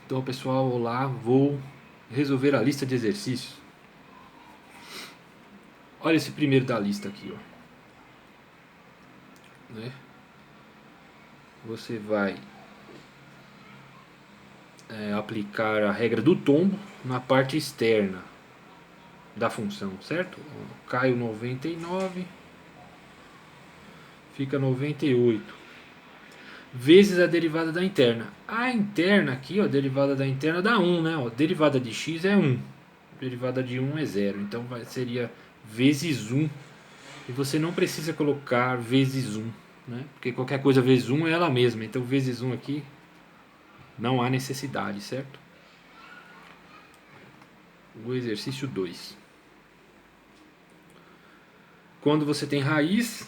Então pessoal, olá, vou resolver a lista de exercícios. Olha esse primeiro da lista aqui, ó. Né? Você vai aplicar a regra do tombo na parte externa da função, certo? Cai o 99, fica 98. Vezes a derivada da interna. A interna aqui, ó, a derivada da interna dá 1, né? Ó, derivada de x é 1. Derivada de 1 é 0. Então seria vezes 1. E você não precisa colocar vezes 1, né? Porque qualquer coisa vezes 1 é ela mesma. Então vezes 1 aqui não há necessidade, certo? O exercício 2. Quando você tem raiz,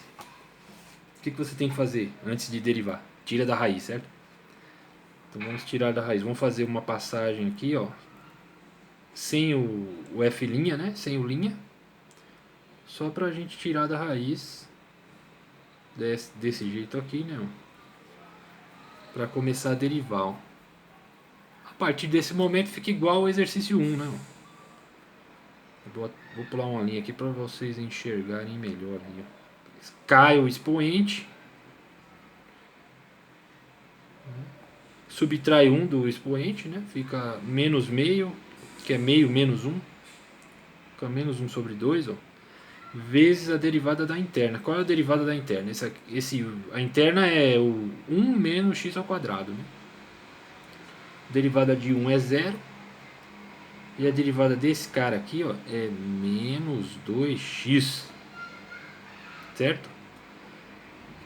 o que você tem que fazer antes de derivar? Tira da raiz, certo? Então vamos tirar da raiz. Vamos fazer uma passagem aqui, ó, sem o f', né? Sem o linha. Só pra gente tirar da raiz desse jeito aqui, né? Para começar a derivar, ó. A partir desse momento fica igual ao exercício 1, né? Vou pular uma linha aqui para vocês enxergarem melhor. Cai o expoente, subtrai 1 do expoente, né? Fica menos meio, que é meio menos 1. Fica menos 1 sobre 2, ó. Vezes a derivada da interna. Qual é a derivada da interna? A interna é o 1 menos x ao quadrado, né? Derivada de 1 é 0. E a derivada desse cara aqui, ó, é menos 2x. Certo?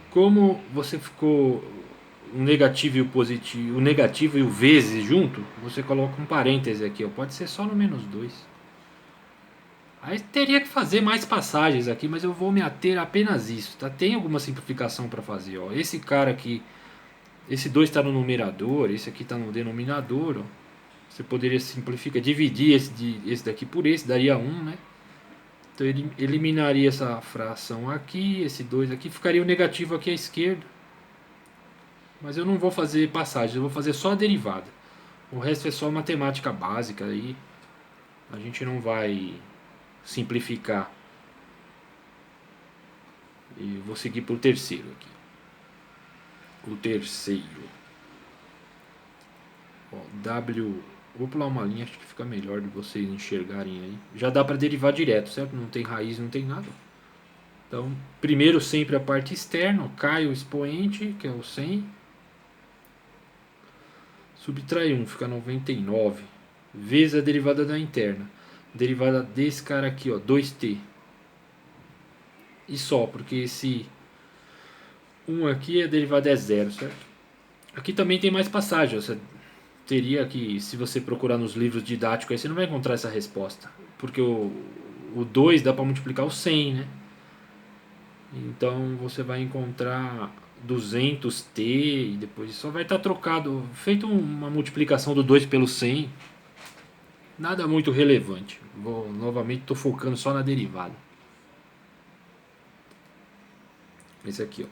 Como você ficou o negativo e o positivo, o negativo e o vezes junto, você coloca um parêntese aqui, ó. Pode ser só no menos 2. Aí teria que fazer mais passagens aqui, mas eu vou me ater a apenas isso, tá? Tem alguma simplificação para fazer, ó. Esse cara aqui, esse 2 está no numerador, esse aqui está no denominador, ó. Você poderia simplificar, dividir esse daqui por esse, daria 1, né? Então ele eliminaria essa fração aqui, esse 2 aqui, ficaria o negativo aqui à esquerda. Mas eu não vou fazer passagem, eu vou fazer só a derivada. O resto é só matemática básica aí. A gente não vai simplificar. E vou seguir para o terceiro aqui. O terceiro. Ó, W. Vou pular uma linha, acho que fica melhor de vocês enxergarem aí. Já dá para derivar direto, certo? Não tem raiz, não tem nada. Então, primeiro sempre a parte externa. Cai o expoente, que é o 100. Subtrai 1, fica 99. Vezes a derivada da interna. Derivada desse cara aqui, ó, 2t. E só, porque esse 1 aqui, a derivada é 0, certo? Aqui também tem mais passagem. Você teria que, se você procurar nos livros didáticos, aí você não vai encontrar essa resposta. Porque o 2 dá para multiplicar o 100, né? Então você vai encontrar 200t e depois só vai estar trocado, feito uma multiplicação do 2 pelo 100. Nada muito relevante. Novamente estou focando só na derivada. Esse aqui, ó.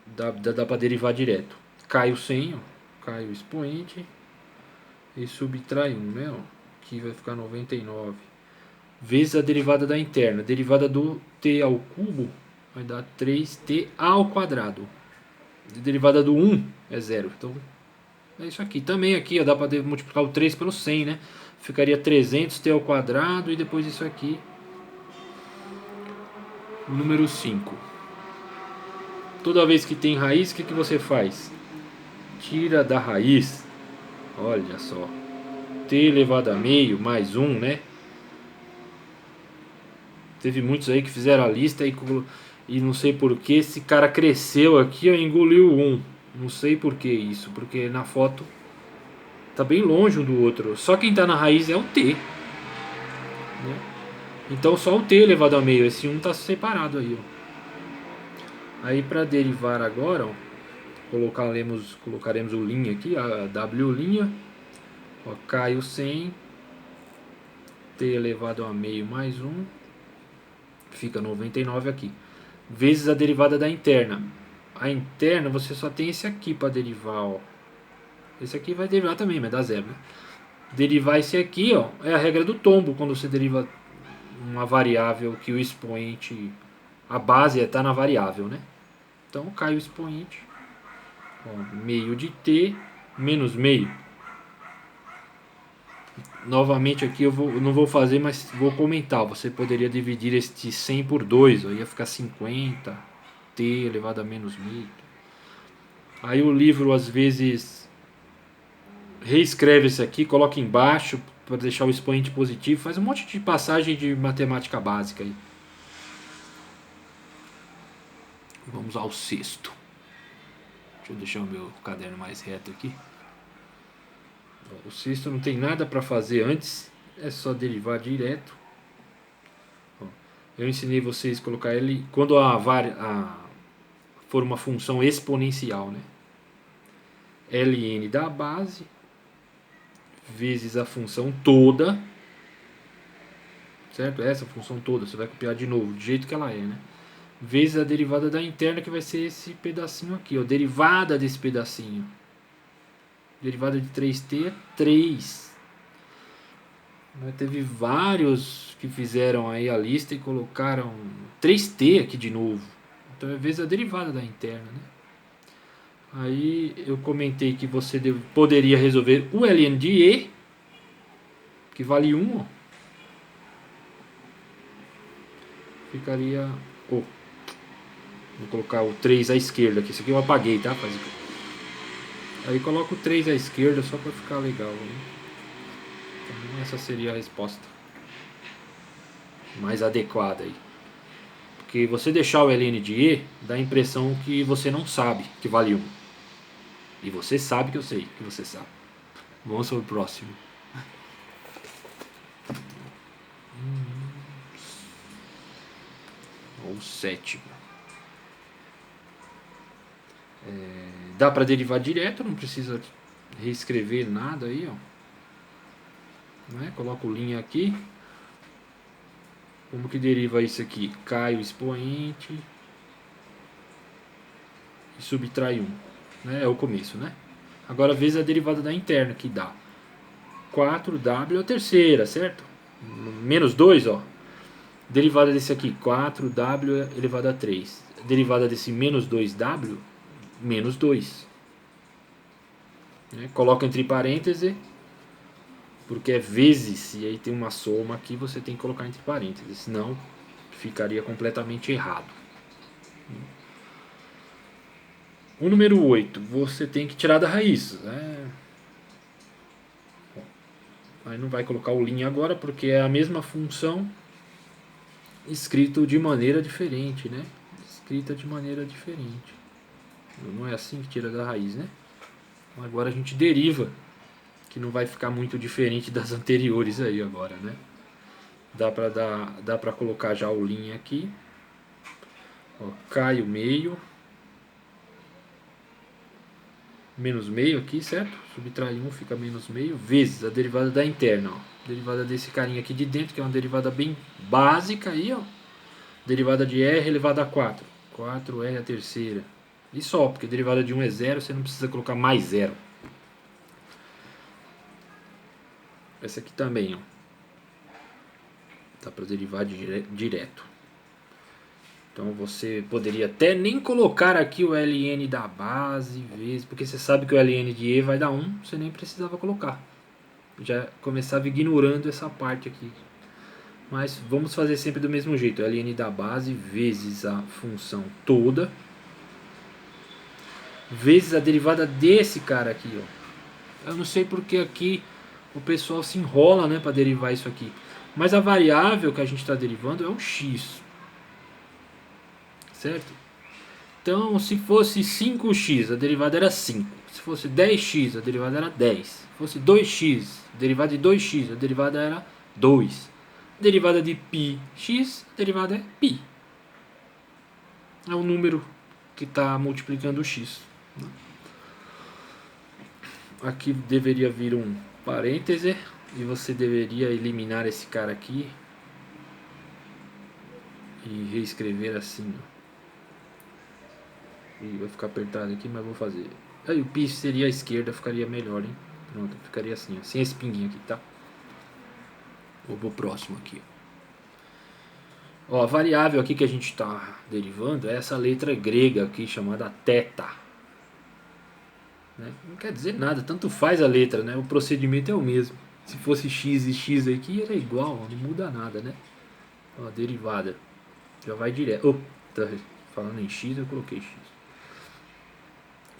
Dá para derivar direto. Cai o 100, ó. Cai o expoente e subtrai 1, né? Ó. Aqui vai ficar 99. Vezes a derivada da interna. A derivada do t ao cubo vai dar 3t ao quadrado. A derivada do 1 é 0. Então é isso aqui. Também aqui, ó, dá para multiplicar o 3 pelo 100, né? Ficaria 300t ao quadrado e depois isso aqui. Número 5. Toda vez que tem raiz, o que você faz? Tira da raiz. Olha só. T elevado a meio mais 1, né? Teve muitos aí que fizeram a lista e não sei porquê. Esse cara cresceu aqui e engoliu 1. Não sei por que isso. Porque na foto tá bem longe um do outro. Só quem tá na raiz é o T, né? Então só o T elevado a meio. Esse 1 tá separado aí, ó. Aí para derivar agora, ó, colocaremos o linha aqui, a W', ó, cai o 100, t elevado a meio mais 1, fica 99 aqui, vezes a derivada da interna. A interna você só tem esse aqui para derivar, ó. Esse aqui vai derivar também, mas dá zero, né? Derivar esse aqui, ó, é a regra do tombo, quando você deriva uma variável que o expoente, a base está na variável, né? Então cai o expoente, ó, meio de t menos meio. Novamente aqui eu não vou fazer, mas vou comentar. Você poderia dividir este 100 por 2, ó, ia ficar 50 t elevado a menos meio. Aí o livro às vezes reescreve esse aqui, coloca embaixo para deixar o expoente positivo, faz um monte de passagem de matemática básica aí. Vamos ao sexto. Deixa eu deixar o meu caderno mais reto aqui. O sexto não tem nada para fazer antes, é só derivar direto. Eu ensinei vocês a colocar ele quando for uma função exponencial, né? ln da base vezes a função toda, certo? Essa função toda, você vai copiar de novo, do jeito que ela é, né? Vezes a derivada da interna, que vai ser esse pedacinho aqui, ó, derivada desse pedacinho. Derivada de 3t é 3. Teve vários que fizeram aí a lista e colocaram 3t aqui de novo. Então é vezes a derivada da interna, né? Aí eu comentei que você poderia resolver o ln de e, que vale 1, ó. Ficaria... vou colocar o 3 à esquerda aqui. Isso aqui eu apaguei, tá? Aí coloco o 3 à esquerda só para ficar legal, né? Então essa seria a resposta mais adequada aí. Porque você deixar o ln de e dá a impressão que você não sabe que vale 1. E você sabe que eu sei que você sabe. Vamos para o próximo. Ou sétimo. Dá para derivar direto, não precisa reescrever nada aí, ó. Né? Coloco linha aqui. Como que deriva isso aqui? Cai o expoente e subtrai 1. Né? É o começo, né? Agora vezes a derivada da interna, que dá 4w a terceira, certo? Menos 2, ó. Derivada desse aqui, 4w elevado a 3. Derivada desse menos 2w, menos 2. Né? Coloca entre parênteses, porque é vezes, e aí tem uma soma aqui, você tem que colocar entre parênteses, senão ficaria completamente errado. O número 8, você tem que tirar da raiz. Né? Aí não vai colocar o linha agora, porque é a mesma função escrito de maneira diferente, né? Escrita de maneira diferente. Não é assim que tira da raiz, né? Agora a gente deriva, que não vai ficar muito diferente das anteriores aí agora, né? Dá pra colocar já o linha aqui. Ó, cai o meio. Menos meio aqui, certo? Subtrai 1, fica menos meio, vezes a derivada da interna, ó. Derivada desse carinha aqui de dentro, que é uma derivada bem básica aí, ó. Derivada de r elevado a 4. 4r a terceira. E só, porque derivada de 1 é 0, você não precisa colocar mais 0. Essa aqui também, ó. Dá para derivar direto. Então você poderia até nem colocar aqui o ln da base, vezes, porque você sabe que o ln de e vai dar 1, você nem precisava colocar. Já começava ignorando essa parte aqui. Mas vamos fazer sempre do mesmo jeito. ln da base vezes a função toda, vezes a derivada desse cara aqui, ó. Eu não sei porque aqui o pessoal se enrola, né, para derivar isso aqui. Mas a variável que a gente está derivando é o x. Certo? Então, se fosse 5x, a derivada era 5. Se fosse 10x, a derivada era 10. Se fosse 2x, a derivada de 2x, a derivada era 2. A derivada de πx, a derivada é π. É o número que está multiplicando o x. Aqui deveria vir um parêntese e você deveria eliminar esse cara aqui e reescrever assim, ó. Ih, vai ficar apertado aqui, mas vou fazer. Aí o pi seria a esquerda, ficaria melhor, hein? Pronto, ficaria assim, ó, sem esse pinguinho aqui, tá? Vou pro próximo aqui. Ó, a variável aqui que a gente está derivando é essa letra grega aqui, chamada θ. Né? Não quer dizer nada, tanto faz a letra, né? O procedimento é o mesmo. Se fosse x e x aqui, era igual, não muda nada, né? Ó, derivada. Já vai direto. Oh, tá falando em x, eu coloquei x.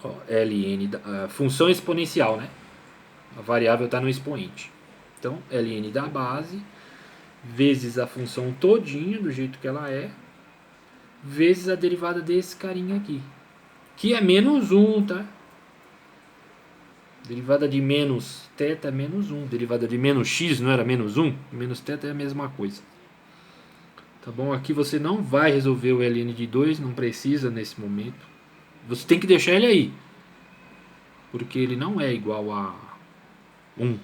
Ó, ln, função exponencial, né? A variável está no expoente. Então, ln da base, vezes a função todinha, do jeito que ela é, vezes a derivada desse carinha aqui. Que é menos 1, tá? Derivada de menos θ é menos 1. Derivada de menos x não era menos 1? Menos θ é a mesma coisa. Tá bom? Aqui você não vai resolver o ln de 2, não precisa nesse momento. Você tem que deixar ele aí. Porque ele não é igual a 1.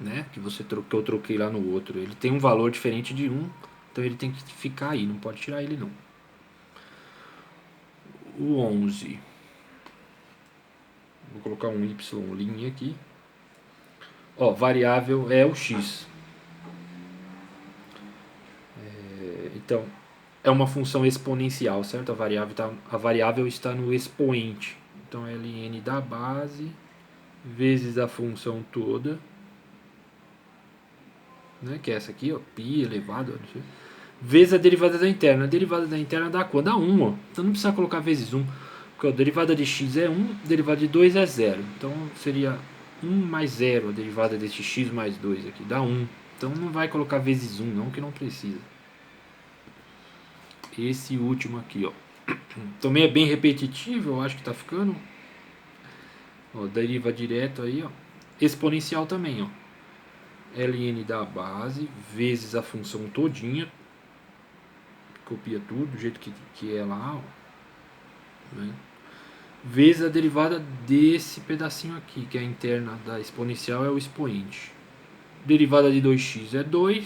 Né? Que eu troquei lá no outro. Ele tem um valor diferente de 1. Então ele tem que ficar aí. Não pode tirar ele não. O 11. Vou colocar um y' aqui. Ó, variável é o x. Então, é uma função exponencial, certo? A variável está no expoente. Então, ln da base vezes a função toda, né? Que é essa aqui, ó, π elevado, vezes a derivada da interna. A derivada da interna dá quanto? Dá 1, ó. Então, não precisa colocar vezes 1. Porque a derivada de x é 1, a derivada de 2 é 0. Então, seria 1 mais 0, a derivada desse x mais 2 aqui, dá 1. Então, não vai colocar vezes 1, não, que não precisa. Esse último aqui, ó. Também é bem repetitivo, eu acho que tá ficando. Ó, deriva direto aí, ó. Exponencial também, ó. ln da base vezes a função todinha. Copia tudo do jeito que é lá, ó. Né? Vezes a derivada desse pedacinho aqui, que é a interna da exponencial, é o expoente. Derivada de 2x é 2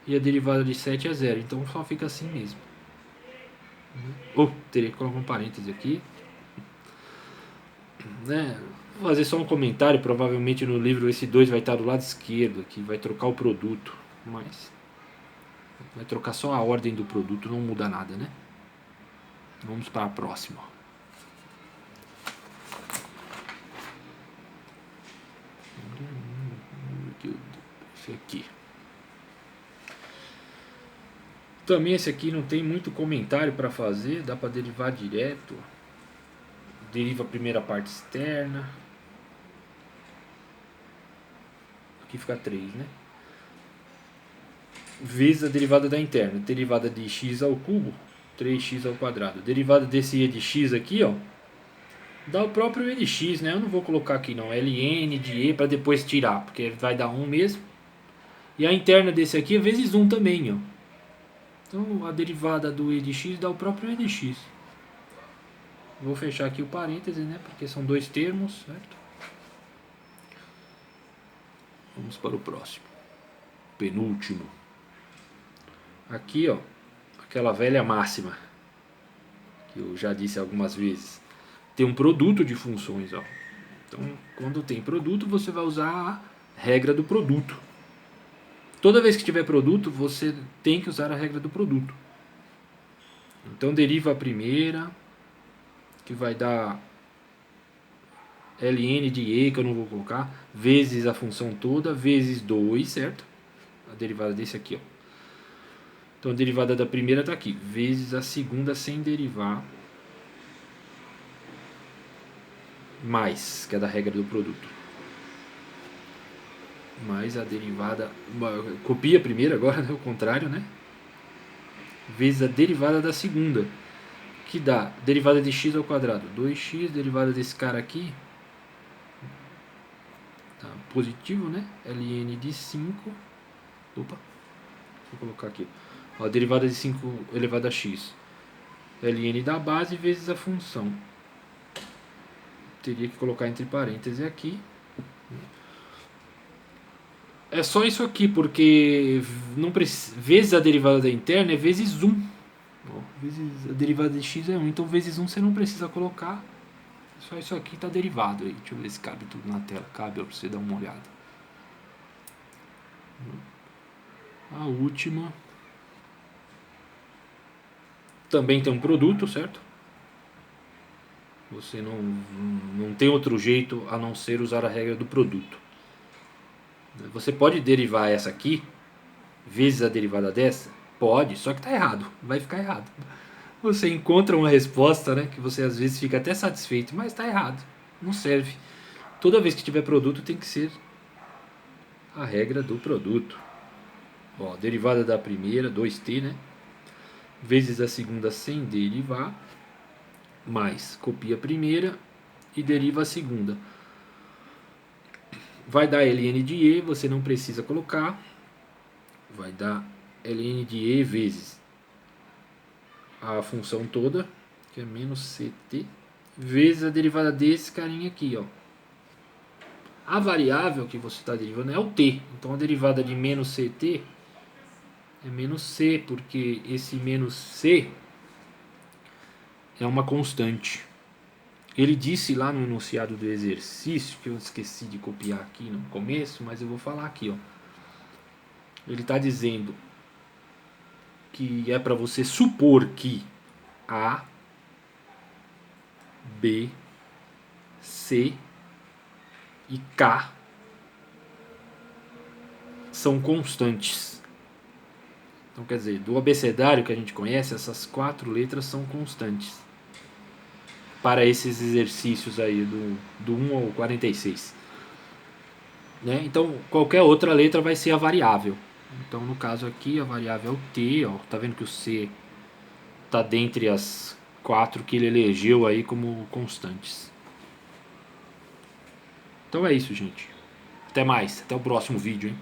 e a derivada de 7 é 0. Então só fica assim mesmo. Teria que colocar um parêntese aqui. Né? Vou fazer só um comentário. Provavelmente no livro esse 2 vai estar do lado esquerdo aqui. Vai trocar o produto. Mas vai trocar só a ordem do produto. Não muda nada, né? Vamos para a próxima. Esse aqui. Também esse aqui não tem muito comentário para fazer. Dá para derivar direto. Deriva a primeira parte externa. Aqui fica 3, né? Vezes a derivada da interna. Derivada de x ao cubo, 3x ao quadrado. Derivada desse e de x aqui, ó, dá o próprio e de x, né? Eu não vou colocar aqui não, ln de e para depois tirar, porque vai dar 1 mesmo. E a interna desse aqui é vezes 1 também, ó. Então a derivada do e de x dá o próprio e de x. Vou fechar aqui o parêntese, né? Porque são dois termos, certo? Vamos para o próximo. Penúltimo. Aqui, ó, aquela velha máxima que eu já disse algumas vezes. Tem um produto de funções, ó. Então, quando tem produto, você vai usar a regra do produto. Toda vez que tiver produto, você tem que usar a regra do produto. Então, deriva a primeira, que vai dar ln de e, que eu não vou colocar, vezes a função toda, vezes 2, certo? A derivada desse aqui, ó. Então, a derivada da primeira está aqui, vezes a segunda sem derivar, mais, que é da regra do produto. Mais a derivada, copia a primeira agora, né, o contrário, né? Vezes a derivada da segunda, que dá derivada de x ao quadrado, 2x, derivada desse cara aqui, tá, positivo, né? ln de 5, opa, vou colocar aqui, ó, a derivada de 5 elevado a x, ln da base vezes a função. Teria que colocar entre parênteses aqui. É só isso aqui, porque não vezes a derivada da interna é vezes 1. Vezes a derivada de x é 1. Então vezes 1 você não precisa colocar. Só isso aqui está derivado aí. Deixa eu ver se cabe tudo na tela. Cabe para você dar uma olhada. A última. Também tem um produto, certo? Você não tem outro jeito a não ser usar a regra do produto. Você pode derivar essa aqui vezes a derivada dessa? Pode, só que está errado. Vai ficar errado. Você encontra uma resposta, né, que você às vezes fica até satisfeito, mas está errado. Não serve. Toda vez que tiver produto tem que ser a regra do produto. Ó, derivada da primeira, 2t, né? Vezes a segunda sem derivar, mais copia a primeira e deriva a segunda. Vai dar ln de e, você não precisa colocar. Vai dar ln de e vezes a função toda, que é menos ct, vezes a derivada desse carinha aqui, ó. A variável que você está derivando é o t. Então a derivada de menos ct é menos c, porque esse menos c é uma constante. Ele disse lá no enunciado do exercício, que eu esqueci de copiar aqui no começo, mas eu vou falar aqui, ó. Ele está dizendo que é para você supor que A, B, C e K são constantes. Então, quer dizer, do abecedário que a gente conhece, essas 4 letras são constantes para esses exercícios aí do 1 ao 46. Né? Então, qualquer outra letra vai ser a variável. Então, no caso aqui, a variável é o t. Ó, tá vendo que o c está dentre as 4 que ele elegeu aí como constantes. Então é isso, gente. Até mais. Até o próximo vídeo, hein?